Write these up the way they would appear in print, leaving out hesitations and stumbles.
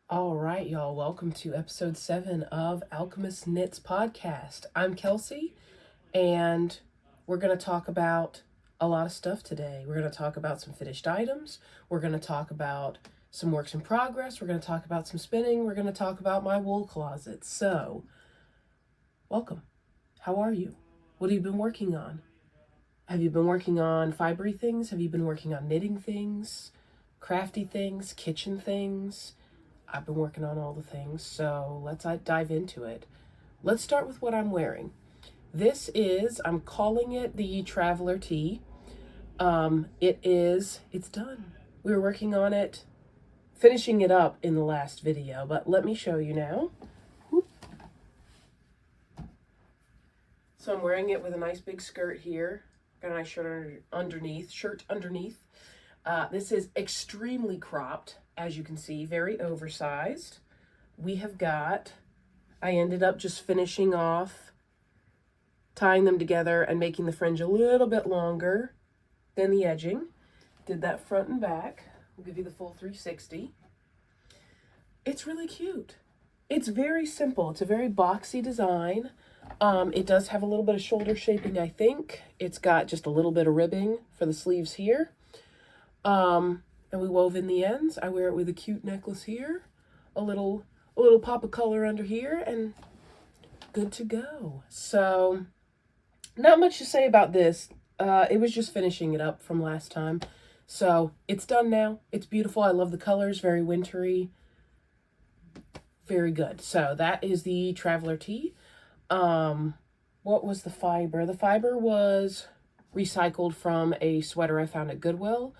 All right, y'all. Welcome to episode 7 of Alchemist Knits podcast. I'm Kelsey, and we're going to talk about a lot of stuff today. We're going to talk about some finished items. We're going to talk about some works in progress. We're going to talk about some spinning. We're going to talk about my wool closet. So, welcome. How are you? What have you been working on? Have you been working on fibery things? Have you been working on knitting things, crafty things, kitchen things? I've been working on all the things, so let's dive into it. Let's start with what I'm wearing. I'm calling it the Traveler Tee. It's done. We were working on it, finishing it up in the last video, but let me show you now. So I'm wearing it with a nice big skirt here, got a nice shirt underneath. This is extremely cropped, as you can see, very oversized. I ended up just finishing off, tying them together and making the fringe a little bit longer than the edging. Did that front and back. I'll give you the full 360. It's really cute. It's very simple. It's a very boxy design. It does have a little bit of shoulder shaping, I think. It's got just a little bit of ribbing for the sleeves here. And we wove in the ends. I wear it with a cute necklace here, a little pop of color under here, and good to go. So, not much to say about this. It was just finishing it up from last time. So, it's done now. It's beautiful. I love the colors, very wintry. Very good. So, that is the Traveler Tee. What was the fiber? The fiber was recycled from a sweater I found at Goodwill.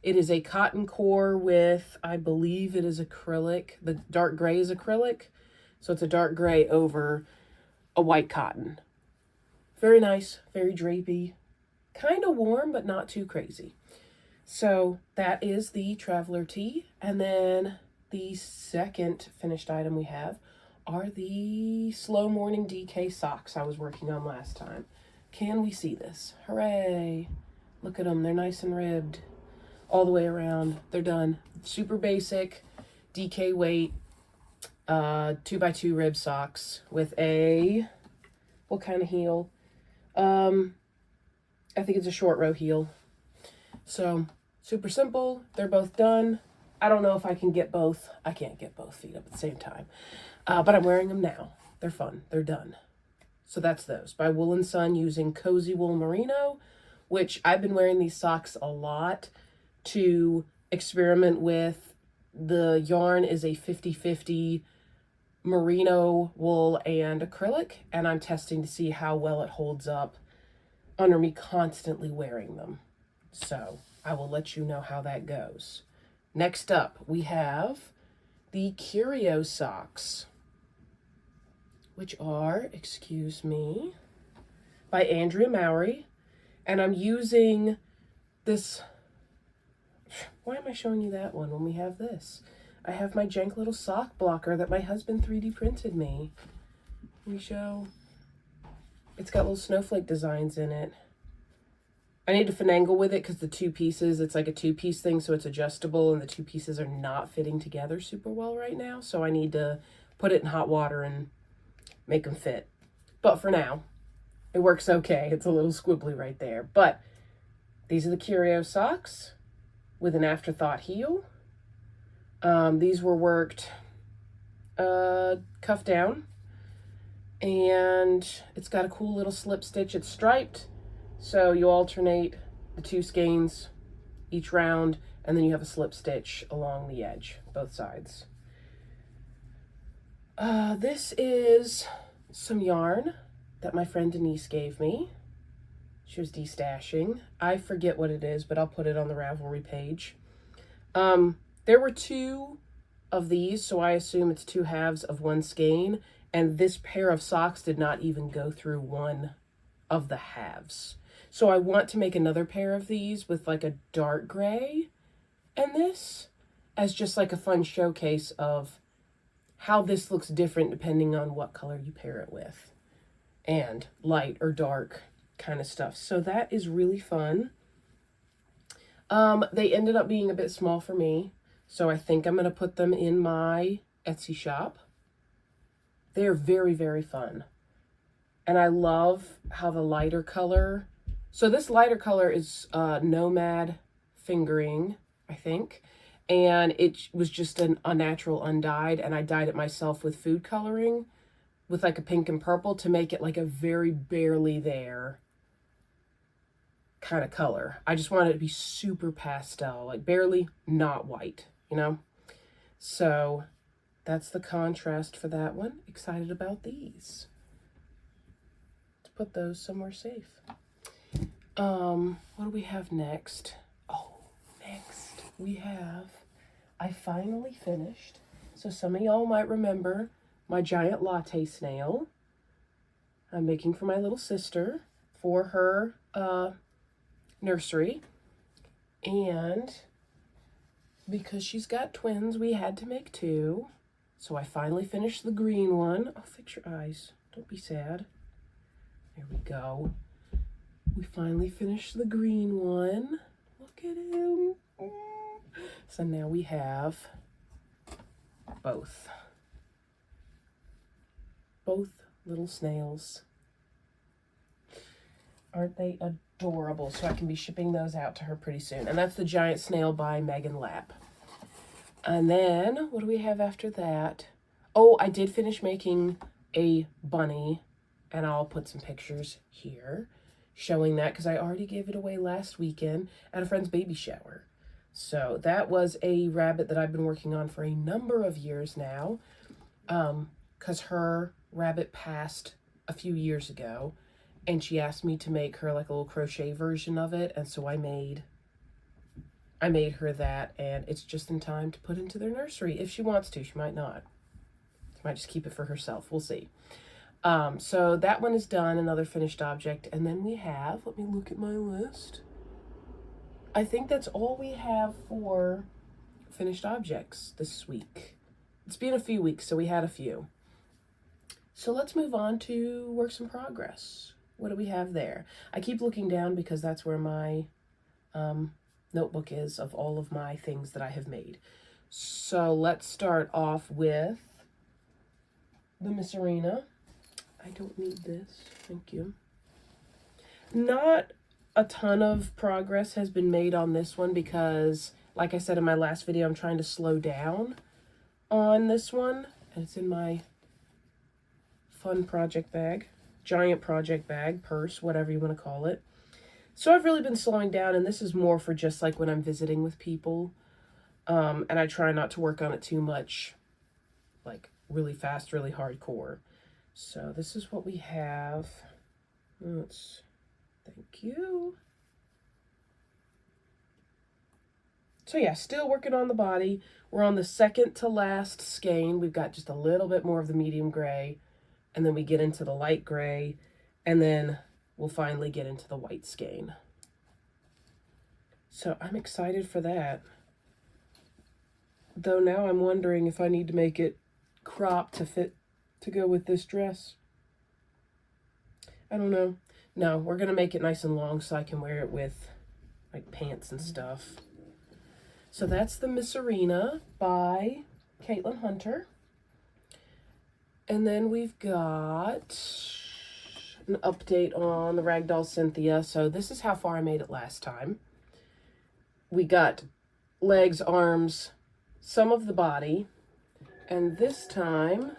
It is a cotton core with, I believe it is acrylic. The dark gray is acrylic. So it's a dark gray over a white cotton. Very nice, very drapey. Kind of warm, but not too crazy. So that is the Traveler Tee. And then the second finished item we have are the Slow Morning DK socks I was working on last time. Can we see this? Hooray! Look at them, they're nice and ribbed. All the way around. They're done. Super basic, DK weight, 2x2 rib socks with what kind of heel? I think it's a short row heel. So, super simple. They're both done. I don't know if I can get both. I can't get both feet up at the same time. But I'm wearing them now. They're fun. They're done. So that's those. By Wool & Son using Cozy Wool Merino, which I've been wearing these socks a lot to experiment with. The yarn is a 50-50 merino wool and acrylic, and I'm testing to see how well it holds up under me constantly wearing them. So I will let you know how that goes. Next up, we have the Curio socks, which are, by Andrea Mowry, and I'm using this. Why am I showing you that one when we have this? I have my jank little sock blocker that my husband 3D printed me. Let me show. It's got little snowflake designs in it. I need to finagle with it because the two pieces, it's like a two-piece thing, so it's adjustable, and the two pieces are not fitting together super well right now, so I need to put it in hot water and make them fit. But for now, it works okay. It's a little squibbly right there. But these are the Curio socks with an afterthought heel. These were worked cuff down, and it's got a cool little slip stitch. It's striped, so you alternate the two skeins each round, and then you have a slip stitch along the edge, both sides. This is some yarn that my friend Denise gave me. She was destashing. I forget what it is, but I'll put it on the Ravelry page. There were 2 of these, so I assume it's 2 halves of one skein, and this pair of socks did not even go through one of the halves. So I want to make another pair of these with like a dark gray and this as just like a fun showcase of how this looks different depending on what color you pair it with, and light or dark kind of stuff. So that is really fun. They ended up being a bit small for me, so I think I'm going to put them in my Etsy shop. They're very, very fun. And I love how the lighter color, so this lighter color is Nomad Fingering, I think. And it was just a natural undyed, and I dyed it myself with food coloring with like a pink and purple to make it like a very barely there kind of color. I just wanted it to be super pastel, like barely not white, you know? So that's the contrast for that one. Excited about these. Let's put those somewhere safe. What do we have next? Oh, next we have, I finally finished. So some of y'all might remember my giant latte snail I'm making for my little sister for her nursery. And because she's got twins, we had to make two. So I finally finished the green one. Oh, fix your eyes. Don't be sad. There we go. We finally finished the green one. Look at him. So now we have both little snails. Aren't they adorable? So I can be shipping those out to her pretty soon. And that's the giant snail by Megan Lapp. And then what do we have after that? Oh, I did finish making a bunny, and I'll put some pictures here showing that because I already gave it away last weekend at a friend's baby shower. So that was a rabbit that I've been working on for a number of years now, because her rabbit passed a few years ago, and she asked me to make her like a little crochet version of it, and so I made her that, and it's just in time to put into their nursery if she wants to. She might not. She might just keep it for herself. We'll see. So that one is done, another finished object, and then we have, let me look at my list. I think that's all we have for finished objects this week. It's been a few weeks, so we had a few. So let's move on to works in progress. What do we have there? I keep looking down because that's where my notebook is of all of my things that I have made. So let's start off with the Miss Arena. I don't need this, thank you. Not a ton of progress has been made on this one because, like I said in my last video, I'm trying to slow down on this one. And it's in my fun project bag, giant project bag, purse, whatever you want to call it. So I've really been slowing down, and this is more for just like when I'm visiting with people. And I try not to work on it too much, like really fast, really hardcore. So this is what we have. Thank you. So yeah, still working on the body. We're on the second to last skein. We've got just a little bit more of the medium gray, and then we get into the light gray, and then we'll finally get into the white skein. So I'm excited for that. Though now I'm wondering if I need to make it cropped to fit to go with this dress. I don't know. No, we're going to make it nice and long so I can wear it with like pants and stuff. So that's the Miss Arena by Caitlin Hunter. And then we've got an update on the Ragdoll Cynthia. So this is how far I made it last time. We got legs, arms, some of the body. And this time,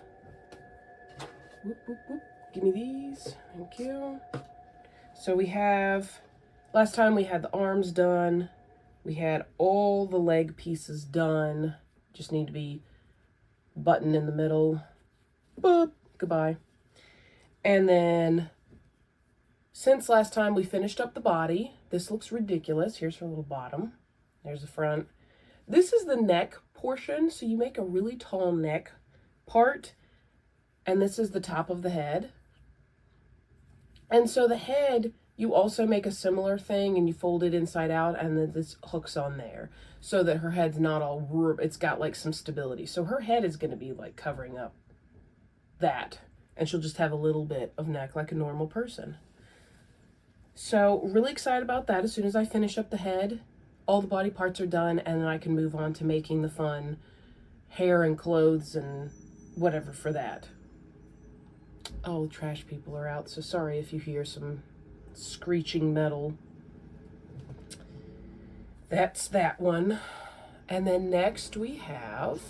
give me these, thank you. So we have, last time we had the arms done. We had all the leg pieces done. Just need to be buttoned in the middle. Boop, goodbye. And then, since last time we finished up the body, this looks ridiculous. Here's her little bottom. There's the front. This is the neck portion, so you make a really tall neck part, and this is the top of the head. And so the head, you also make a similar thing, and you fold it inside out, and then this hooks on there, so that her head's not all, it's got like some stability. So her head is going to be like covering up that, and she'll just have a little bit of neck like a normal person. So really excited about that. As soon as I finish up the head, all the body parts are done, and then I can move on to making the fun hair and clothes and whatever for that. Oh, trash people are out, so sorry if you hear some screeching metal. That's that one. And then next we have,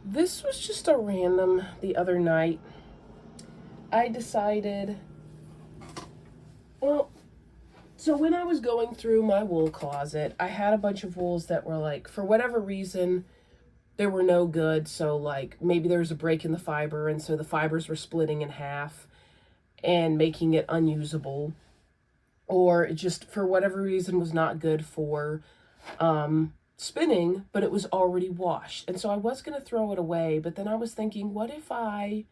this was just a random the other night. I decided, well, so when I was going through my wool closet, I had a bunch of wools that were like, for whatever reason, they were no good. So like maybe there was a break in the fiber, and so the fibers were splitting in half and making it unusable, or it just for whatever reason was not good for spinning, but it was already washed. And so I was going to throw it away, but then I was thinking, what if I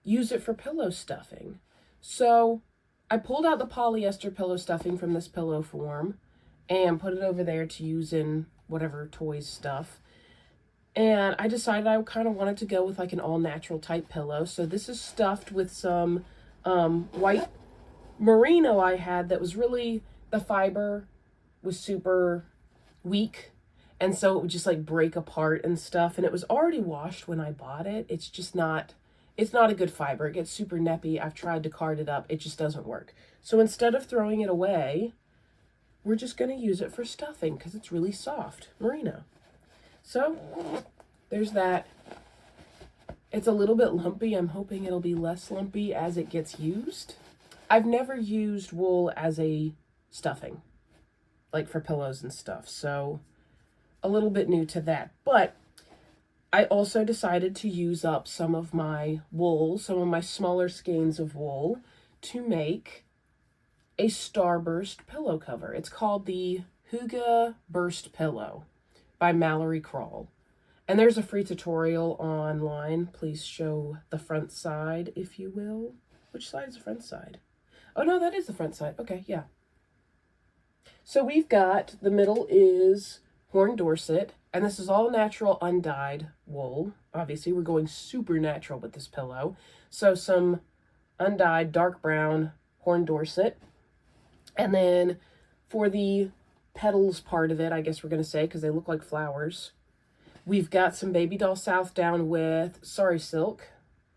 use it for pillow stuffing? So I pulled out the polyester pillow stuffing from this pillow form and put it over there to use in whatever toys stuff. And I decided I kind of wanted to go with like an all natural type pillow. So this is stuffed with some white merino I had that was really, the fiber was super weak. And so it would just like break apart and stuff. And it was already washed when I bought it. It's just not, it's not a good fiber. It gets super neppy. I've tried to card it up. It just doesn't work. So instead of throwing it away, we're just going to use it for stuffing because it's really soft merino. So there's that. It's a little bit lumpy. I'm hoping it'll be less lumpy as it gets used. I've never used wool as a stuffing, like for pillows and stuff. So a little bit new to that. But I also decided to use up some of my wool, some of my smaller skeins of wool, to make a starburst pillow cover. It's called the Hygge Burst Pillow by Mallory Crawl. And there's a free tutorial online. Please show the front side, if you will. Which side is the front side? Oh, no, that is the front side. Okay, yeah. So we've got, the middle is Horn Dorset, and this is all natural undyed wool. Obviously, we're going super natural with this pillow. So some undyed dark brown Horn Dorset. And then for the petals part of it, I guess we're going to say, because they look like flowers, we've got some Baby Doll Southdown with Sari Silk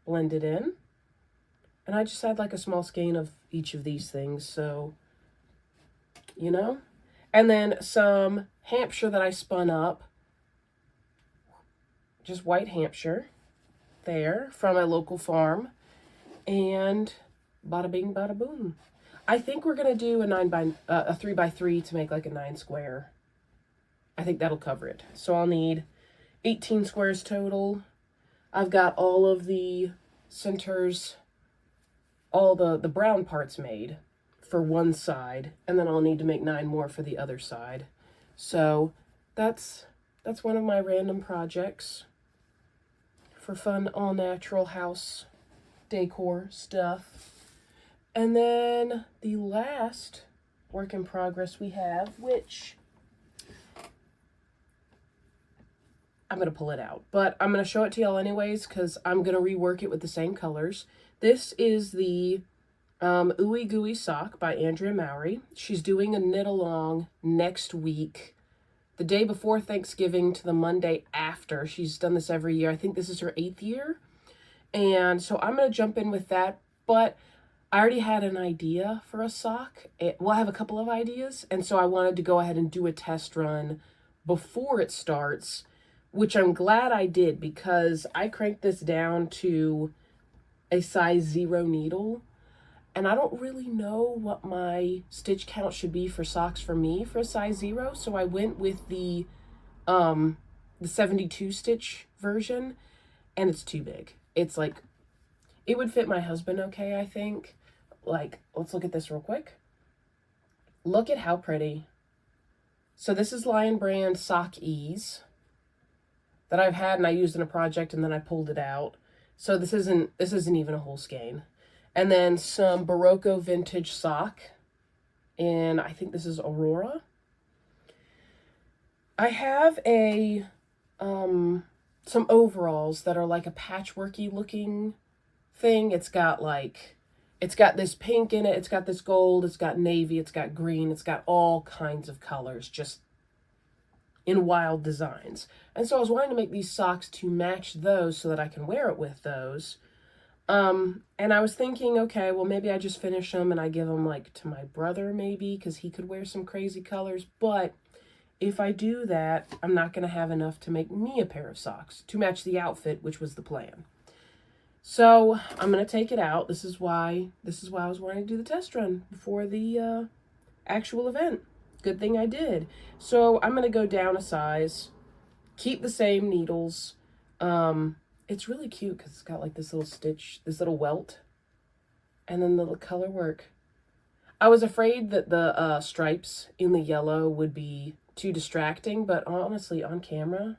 blended in. And I just had like a small skein of each of these things, so, you know. And then some Hampshire that I spun up, just white Hampshire there from a local farm. And bada bing, bada boom. I think we're going to do a 3x3 to make like a 9 square. I think that'll cover it. So I'll need 18 squares total. I've got all of the centers, all the brown parts made for one side, and then I'll need to make 9 more for the other side. So that's one of my random projects for fun, all natural house decor stuff. And then the last work in progress we have, which I'm going to pull it out, but I'm going to show it to y'all anyways because I'm going to rework it with the same colors. This is the Ooey Gooey sock by Andrea Mowry. She's doing a knit along next week, the day before Thanksgiving to the Monday after. She's done this every year. I think this is her 8th year. And so I'm going to jump in with that, but I already had an idea for a sock. Well, I have a couple of ideas, and so I wanted to go ahead and do a test run before it starts, which I'm glad I did because I cranked this down to a size 0 needle, and I don't really know what my stitch count should be for socks for me for a size 0, so I went with the 72 stitch version, and it's too big. It's like, it would fit my husband okay, I think. Like, let's look at this real quick. Look at how pretty. So this is Lion Brand Sock Ease that I've had and I used in a project and then I pulled it out. So this isn't even a whole skein. And then some Barocco vintage sock, and I think this is Aurora. I have a some overalls that are like a patchworky looking thing. It's got this pink in it, it's got this gold, it's got navy, it's got green, it's got all kinds of colors, just in wild designs. And so I was wanting to make these socks to match those so that I can wear it with those. And I was thinking, okay, well, maybe I just finish them and I give them like to my brother maybe, because he could wear some crazy colors. But if I do that, I'm not going to have enough to make me a pair of socks to match the outfit, which was the plan. So I'm going to take it out. This is why I was wanting to do the test run before the actual event. Good thing I did. So I'm going to go down a size, keep the same needles. It's really cute because it's got like this little stitch, this little welt, and then the little color work. I was afraid that the stripes in the yellow would be too distracting, but honestly, on camera,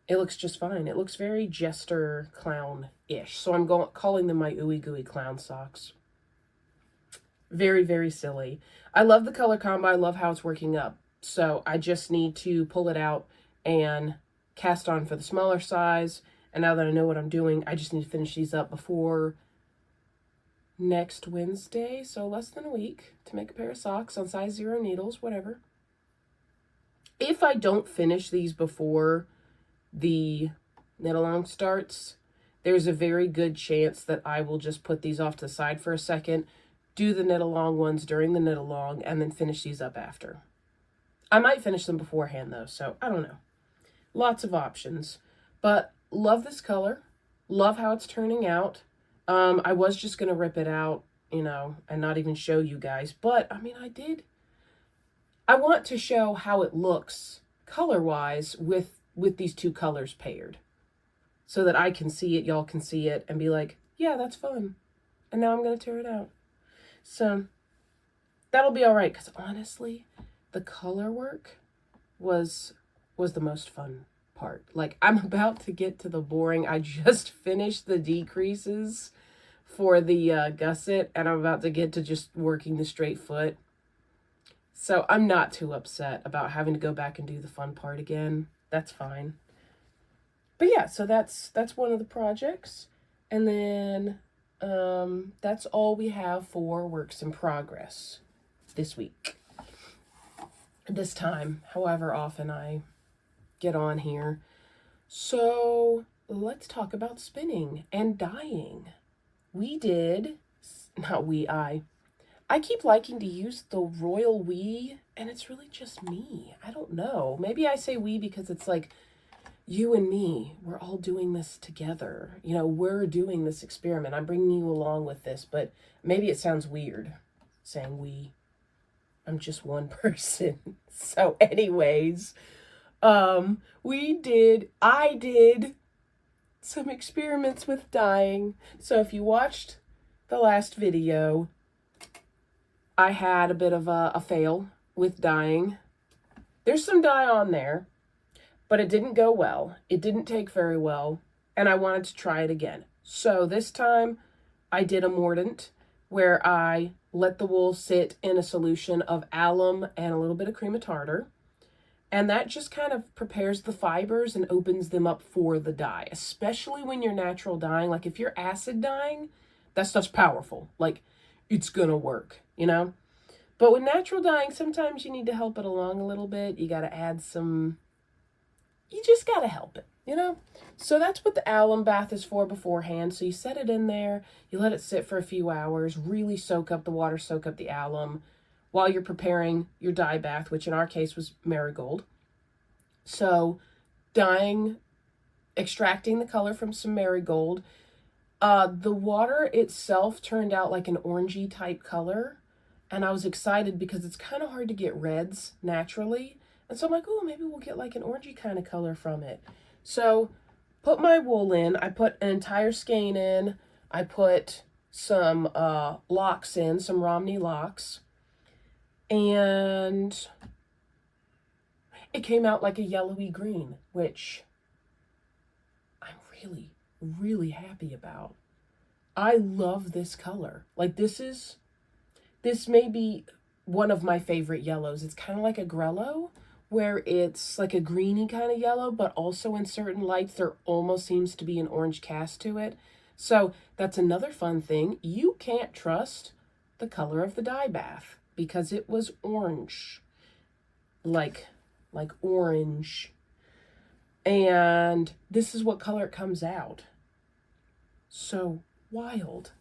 it looks just fine. It looks very jester clown-ish. So I'm calling them my Ooey Gooey clown socks. Very, very silly. I love the color combo. I love how it's working up. So I just need to pull it out and cast on for the smaller size. And now that I know what I'm doing, I just need to finish these up before next Wednesday. So less than a week to make a pair of socks on size 0 needles, whatever. If I don't finish these before the knit-along starts, there's a very good chance that I will just put these off to the side for a second, do the knit-along ones during the knit-along, and then finish these up after. I might finish them beforehand, though, so I don't know. Lots of options. But love this color. Love how it's turning out. I was just going to rip it out, you know, and not even show you guys. But, I mean, I did. I want to show how it looks color-wise with these two colors paired. So that I can see it, y'all can see it, and be like, yeah, that's fun. And now I'm going to tear it out. So, that'll be all right. Because, honestly, the color work was the most fun part. Like, I'm about to get to the boring. I just finished the decreases for the gusset, and I'm about to get to just working the straight foot. So I'm not too upset about having to go back and do the fun part again. That's fine. But yeah, so that's one of the projects. And then that's all we have for works in progress this week. This time, however often I get on here. So let's talk about spinning and dyeing. I keep liking to use the royal we, and it's really just me. I don't know. Maybe I say we because it's like you and me. We're all doing this together. You know, we're doing this experiment. I'm bringing you along with this, but maybe it sounds weird saying we. I'm just one person. So anyways, I did some experiments with dyeing. So if you watched the last video, I had a bit of a fail with dyeing. There's some dye on there, but it didn't go well. It didn't take very well, and I wanted to try it again. So this time I did a mordant where I let the wool sit in a solution of alum and a little bit of cream of tartar. And that just kind of prepares the fibers and opens them up for the dye, especially when you're natural dyeing. Like if you're acid dyeing, that stuff's powerful. Like it's gonna work, you know? But with natural dyeing, sometimes you need to help it along a little bit. You gotta add some, you just gotta help it, you know? So that's what the alum bath is for beforehand. So you set it in there, you let it sit for a few hours, really soak up the water, soak up the alum while you're preparing your dye bath, which in our case was marigold. So dyeing, extracting the color from some marigold. The water itself turned out like an orangey type color. And I was excited because it's kind of hard to get reds naturally. And so I'm like, oh, maybe we'll get like an orangey kind of color from it. So put my wool in. I put an entire skein in. I put some locks in, some Romney locks. And it came out like a yellowy green, which I'm really, really happy about. I love this color. Like this may be one of my favorite yellows. It's kind of like a grello, where it's like a greeny kind of yellow, but also in certain lights, there almost seems to be an orange cast to it. So that's another fun thing. You can't trust the color of the dye bath because it was orange. Like like orange. And this is what color it comes out. So wild.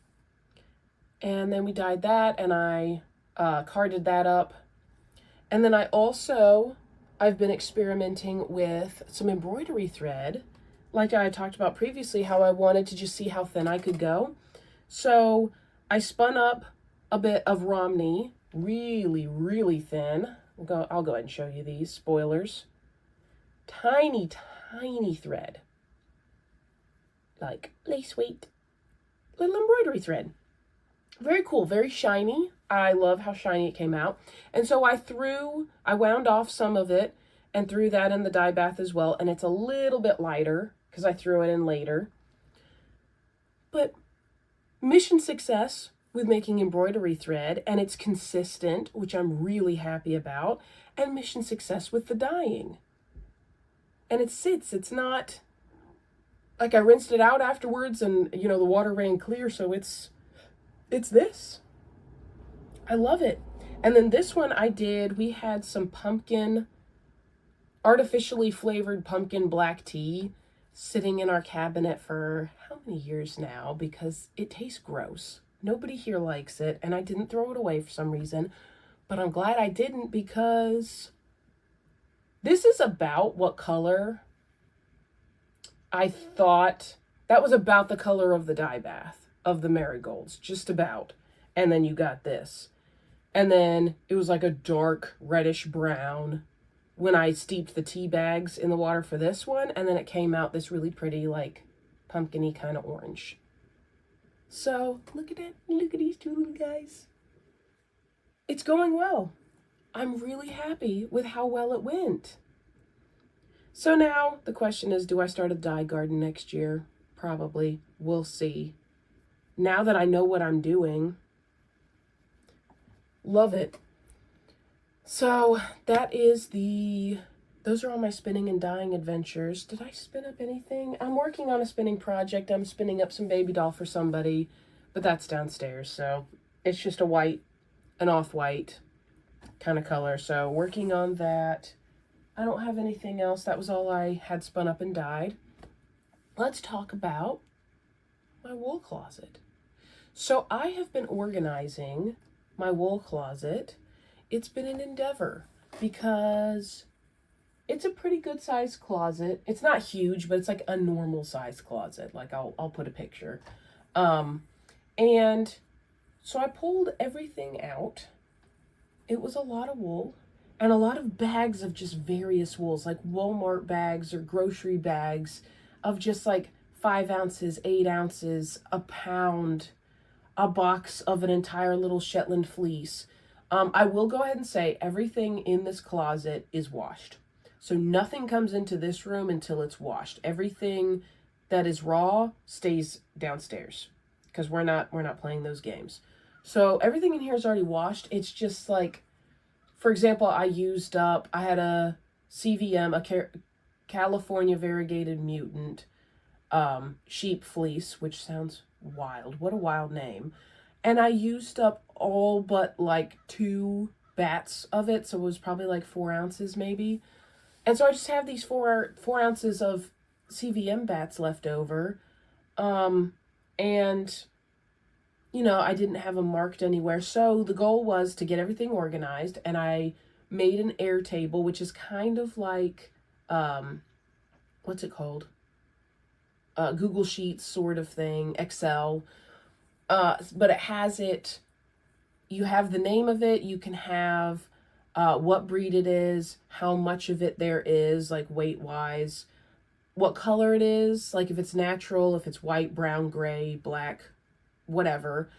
And then we dyed that, and I carded that up. And then I've been experimenting with some embroidery thread. Like I talked about previously, how I wanted to just see how thin I could go. So I spun up a bit of Romney, really, really thin. I'll go ahead and show you these spoilers. Tiny, tiny thread. Like lace weight. Little embroidery thread. Very cool, very shiny. I love how shiny it came out. And so I wound off some of it and threw that in the dye bath as well. And it's a little bit lighter because I threw it in later. But mission success with making embroidery thread, and it's consistent, which I'm really happy about. And mission success with the dyeing. And it sits, it's not like I rinsed it out afterwards and, you know, the water ran clear. So it's this. I love it. And then this one we had some artificially flavored pumpkin black tea sitting in our cabinet for how many years now, because it tastes gross. Nobody here likes it, and I didn't throw it away for some reason, but I'm glad I didn't, because this is about what color I thought. That was about the color of the dye bath of the marigolds, just about. And then you got this. And then it was like a dark reddish brown when I steeped the tea bags in the water for this one. And then it came out this really pretty, like, pumpkin-y kind of orange. So look at it. Look at these two little guys. It's going well. I'm really happy with how well it went. So now the question is, do I start a dye garden next year? Probably. We'll see. Now that I know what I'm doing, love it. So those are all my spinning and dyeing adventures. Did I spin up anything? I'm working on a spinning project. I'm spinning up some baby doll for somebody, but that's downstairs. So it's just an off-white kind of color. So working on that. I don't have anything else. That was all I had spun up and dyed. Let's talk about my wool closet. So I have been organizing my wool closet. It's been an endeavor because it's a pretty good sized closet. It's not huge, but it's like a normal sized closet. Like I'll put a picture. And so I pulled everything out. It was a lot of wool. And a lot of bags of just various wools, like Walmart bags or grocery bags of just like 5 ounces, 8 ounces, a pound, a box of an entire little Shetland fleece. I will go ahead and say everything in this closet is washed. So nothing comes into this room until it's washed. Everything that is raw stays downstairs because we're not playing those games. So everything in here is already washed. It's just like, for example, I had a CVM, a California Variegated Mutant sheep fleece, which sounds wild. What a wild name. And I used up all but like 2 bats of it. So it was probably like 4 ounces maybe. And so I just have these 4 ounces of CVM bats left over. And you know, I didn't have them marked anywhere. So the goal was to get everything organized, and I made an air table, which is kind of like, what's it called? Google Sheets sort of thing, Excel. But you have the name of it, you can have what breed it is, how much of it there is, like weight-wise, what color it is, like if it's natural, if it's white, brown, gray, black, whatever,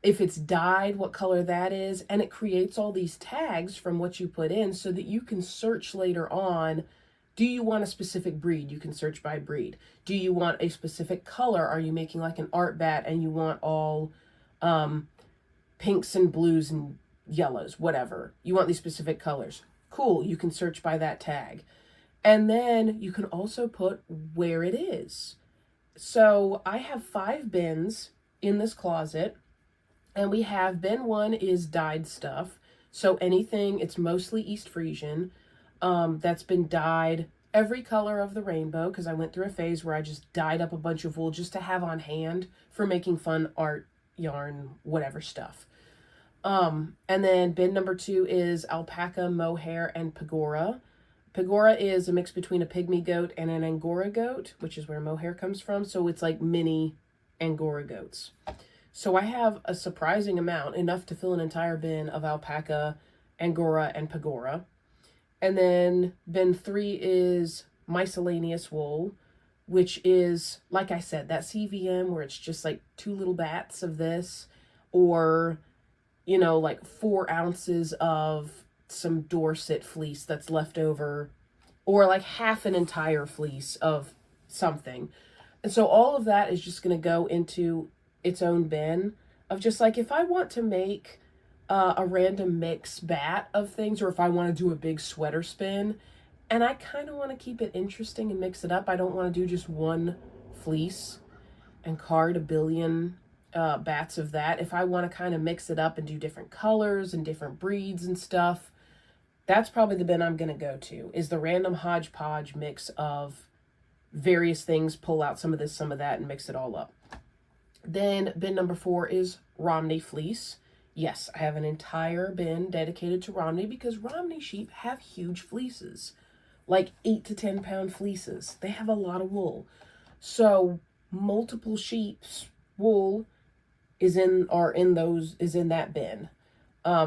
if it's dyed, what color that is, and it creates all these tags from what you put in so that you can search later on. Do you want a specific breed? You can search by breed. Do you want a specific color? Are you making like an art bat and you want all pinks and blues and yellows, whatever. You want these specific colors. Cool, you can search by that tag. And then you can also put where it is. So I have 5 bins in this closet, and we have bin 1 is dyed stuff, so anything, it's mostly East Frisian. that's been dyed every color of the rainbow, because I went through a phase where I just dyed up a bunch of wool just to have on hand for making fun art, yarn, whatever stuff. And then bin number 2 is alpaca, mohair, and pagora. Pagora is a mix between a pygmy goat and an Angora goat, which is where mohair comes from. So it's like mini Angora goats. So I have a surprising amount, enough to fill an entire bin of alpaca, Angora, and pagora. And then bin 3 is miscellaneous wool, which is, like I said, that CVM where it's just like 2 little bats of this, or, you know, like 4 ounces of some Dorset fleece that's left over, or like half an entire fleece of something. And so all of that is just going to go into its own bin of just like, if I want to make a random mix bat of things, or if I want to do a big sweater spin, and I kind of want to keep it interesting and mix it up. I don't want to do just one fleece and card a billion bats of that. If I want to kind of mix it up and do different colors and different breeds and stuff, that's probably the bin I'm going to go to, is the random hodgepodge mix of various things, pull out some of this, some of that, and mix it all up. Then bin number 4 is Romney fleece. Yes, I have an entire bin dedicated to Romney because Romney sheep have huge fleeces, like 8 to 10 pound fleeces. They have a lot of wool. So multiple sheep's wool is in that bin.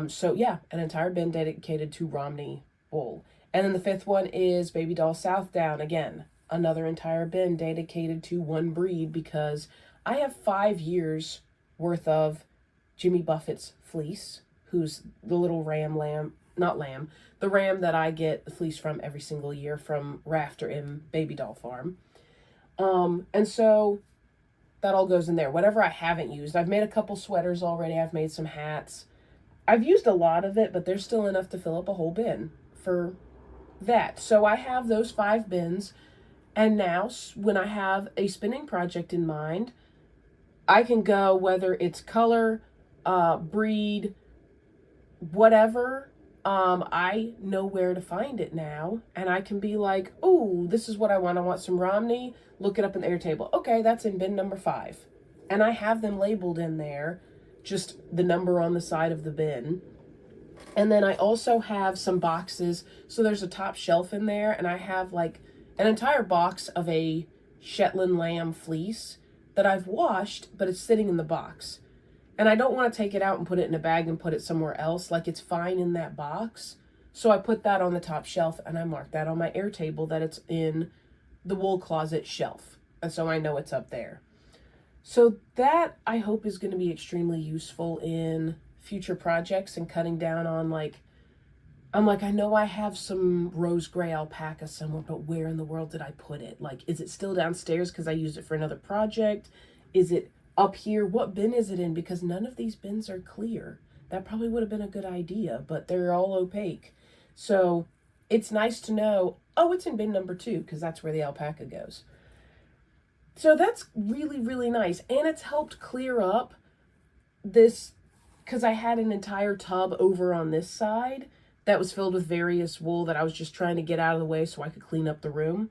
So yeah, an entire bin dedicated to Romney wool. And then the 5th one is Baby Doll Southdown. Again, another entire bin dedicated to one breed, because I have 5 years worth of Jimmy Buffett's fleece, who's the little the ram that I get the fleece from every single year from Rafter in Baby Doll Farm. And so that all goes in there. Whatever I haven't used. I've made a couple sweaters already. I've made some hats. I've used a lot of it, but there's still enough to fill up a whole bin for that. So I have those 5 bins. And now when I have a spinning project in mind, I can go, whether it's color, breed, whatever, I know where to find it now, and I can be like, oh, this is what I want. I want some Romney. Look it up in the Airtable. Okay, that's in bin number 5. And I have them labeled in there, just the number on the side of the bin. And then I also have some boxes. So there's a top shelf in there, and I have like an entire box of a Shetland lamb fleece that I've washed, but it's sitting in the box. And I don't want to take it out and put it in a bag and put it somewhere else. Like, it's fine in that box. So I put that on the top shelf, and I mark that on my Airtable that it's in the wool closet shelf. And so I know it's up there. So that, I hope, is going to be extremely useful in future projects and cutting down on, like, I'm like, I know I have some rose gray alpaca somewhere, but where in the world did I put it? Like, is it still downstairs because I used it for another project? Is it up here? What bin is it in? Because none of these bins are clear. That probably would have been a good idea, but they're all opaque. So it's nice to know, oh, it's in bin number 2, because that's where the alpaca goes. So that's really, really nice. And it's helped clear up this, because I had an entire tub over on this side that was filled with various wool that I was just trying to get out of the way so I could clean up the room.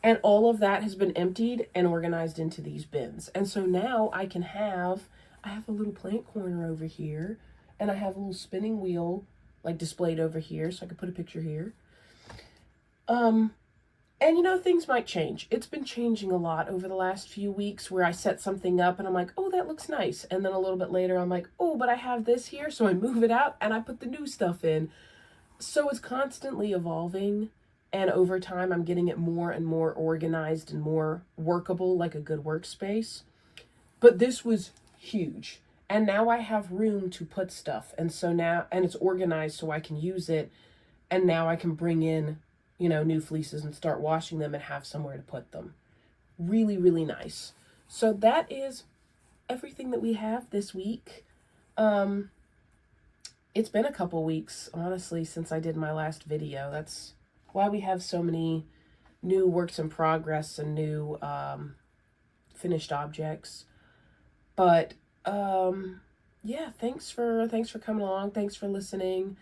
And all of that has been emptied and organized into these bins. And so now I have a little plant corner over here, and I have a little spinning wheel like displayed over here, so I could put a picture here. And you know, things might change. It's been changing a lot over the last few weeks, where I set something up and I'm like, oh, that looks nice. And then a little bit later I'm like, oh, but I have this here. So I move it out and I put the new stuff in. So it's constantly evolving, and over time I'm getting it more and more organized and more workable, like a good workspace. But this was huge, and now I have room to put stuff, and so now, and it's organized so I can use it, and now I can bring in, you know, new fleeces and start washing them and have somewhere to put them. Really, really nice. So that is everything that we have this week. It's been a couple weeks, honestly, since I did my last video. That's why we have so many new works in progress and new finished objects. But yeah, thanks for coming along. Thanks for listening.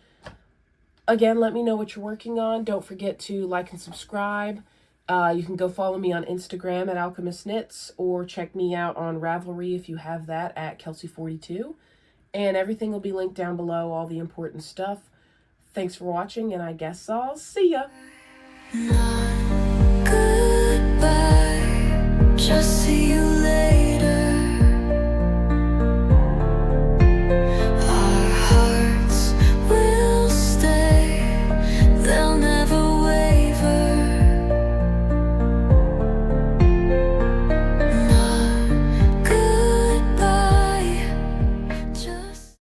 Again, let me know what you're working on. Don't forget to like and subscribe. You can go follow me on Instagram at Alchemist Knits, or check me out on Ravelry if you have that at Kelsey42. And everything will be linked down below, all the important stuff. Thanks for watching, and I guess I'll see ya. Goodbye, just see you.